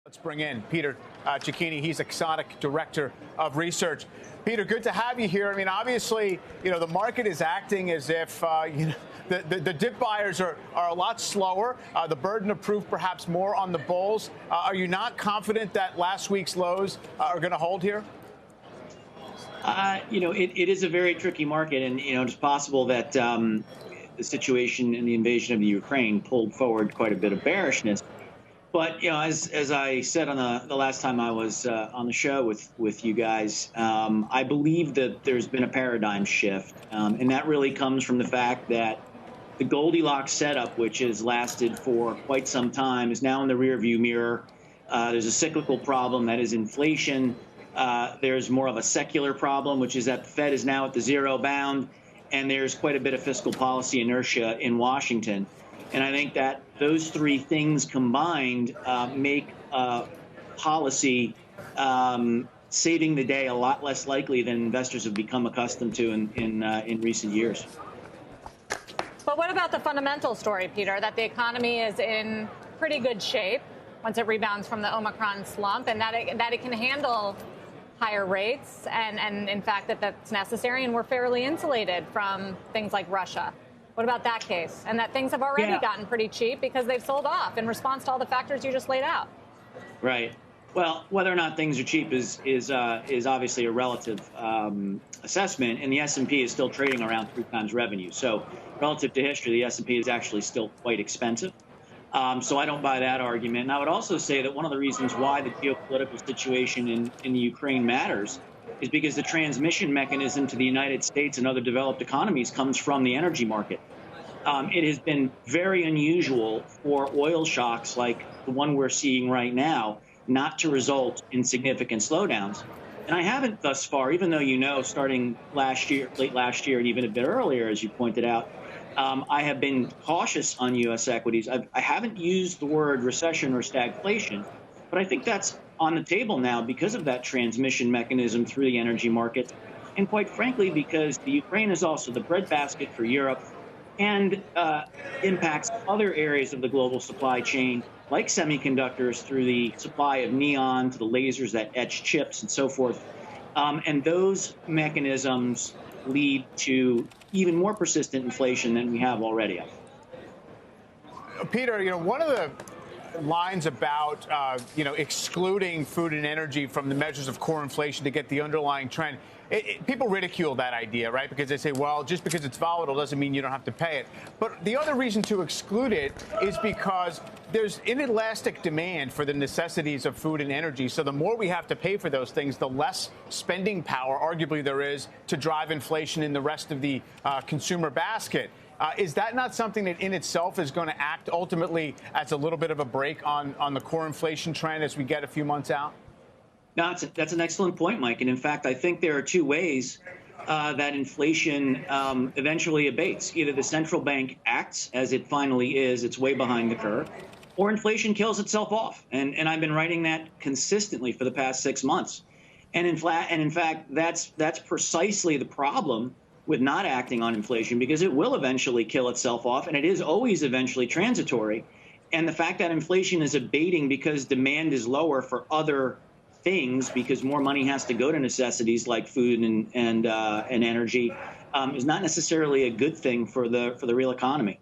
Let's bring in Peter Cecchini. He's Axonic Director of Research. Peter, good to have you here. I mean, obviously, the market is acting as if, the dip buyers are a lot slower. The burden of proof perhaps more on the bulls. Are you not confident that last week's lows are going to hold here? It is a very tricky market, and, it's possible that the situation in the invasion of the Ukraine pulled forward quite a bit of bearishness. But, as I said on the last time I was on the show with you guys, I believe that there's been a paradigm shift. And that really comes from the fact that the Goldilocks setup, which has lasted for quite some time, is now in the rearview mirror. There's a cyclical problem, that is inflation. There's more of a secular problem, which is that the Fed is now at the zero bound. And there's quite a bit of fiscal policy inertia in Washington. And I think that those three things combined make policy saving the day a lot less likely than investors have become accustomed to in recent years. But what about the fundamental story, Peter, that the economy is in pretty good shape once it rebounds from the Omicron slump, and that it can handle higher rates, and in fact that's necessary, and we're fairly insulated from things like Russia? What about that case? And that things have already gotten pretty cheap because they've sold off in response to all the factors you just laid out. Right. Well, whether or not things are cheap is obviously a relative assessment, and the S&P is still trading around 3 times revenue. So relative to history, the S&P is actually still quite expensive. So I don't buy that argument. And I would also say that one of the reasons why the geopolitical situation in the Ukraine matters is because the transmission mechanism to the United States and other developed economies comes from the energy market. It has been very unusual for oil shocks like the one we're seeing right now not to result in significant slowdowns. And I haven't thus far, even though, starting late last year, and even a bit earlier, as you pointed out, I have been cautious on U.S. equities. I haven't used the word recession or stagflation, but I think that's on the table now because of that transmission mechanism through the energy market. And quite frankly, because the Ukraine is also the breadbasket for Europe and impacts other areas of the global supply chain, like semiconductors, through the supply of neon to the lasers that etch chips and so forth. And those mechanisms lead to even more persistent inflation than we have already. Peter, one of the lines about, excluding food and energy from the measures of core inflation to get the underlying trend, people ridicule that idea, right? Because they say, well, just because it's volatile doesn't mean you don't have to pay it. But the other reason to exclude it is because there's inelastic demand for the necessities of food and energy. So the more we have to pay for those things, the less spending power, arguably, there is to drive inflation in the rest of the consumer basket. Is that not something that in itself is going to act ultimately as a little bit of a brake on the core inflation trend as we get a few months out? No, that's an excellent point, Mike. And in fact, I think there are two ways that inflation eventually abates. Either the central bank acts as it finally is, it's way behind the curve, or inflation kills itself off. And I've been writing that consistently for the past 6 months. And in fact, that's precisely the problem with not acting on inflation, because it will eventually kill itself off, and it is always eventually transitory. And the fact that inflation is abating because demand is lower for other things, because more money has to go to necessities like food and energy, is not necessarily a good thing for the real economy.